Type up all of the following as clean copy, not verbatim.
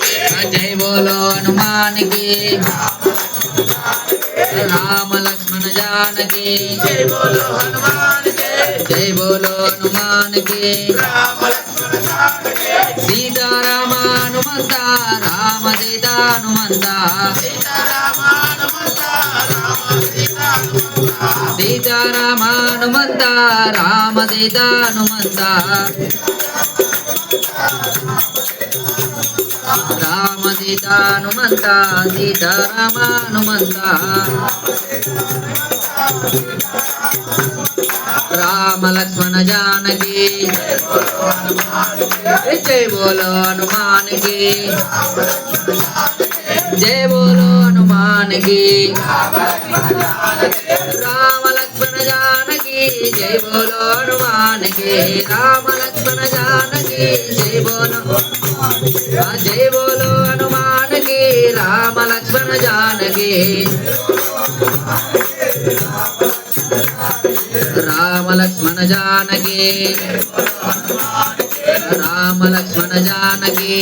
जय बोलो हनुमान की राम लक्ष्मण जानकी जय बोलो हनुमान के जय बोलो हनुमान के राम लक्ष्मण जानकी सीता राम हनुमंता राम सीता हनुमंता सीता राम हनुमंता राम सीता हनुमंता सीता राम हनुमंता राम सीता हनुमंता राम सीता हनुमंता सीता राम हनुमंता राम लक्ष्मण जानकी जय बोलो हनुमान की जय बोलो हनुमान की राम लक्ष्मण जानकी जय बोलो हनुमान की राम लक्ष्मण जानकी जय बोलो हनुमान की राम लक्ष्मण जानकी राम लक्ष्मण जानकी राम लक्ष्मण जानकी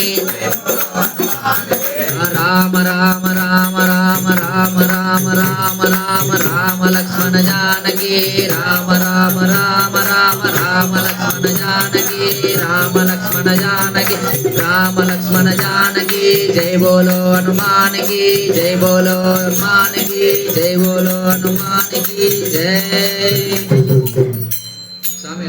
राम राम राम राम राम राम राम राम राम लक्ष्मण जानकी राम राम राम राम राम लक्ष्मण जानकी राम लक्ष्मण जानकी राम लक्ष्मण जानकी जय बोलो हनुमान की जय बोलो हनुमान की जय बोलो हनुमान की जय स्वामी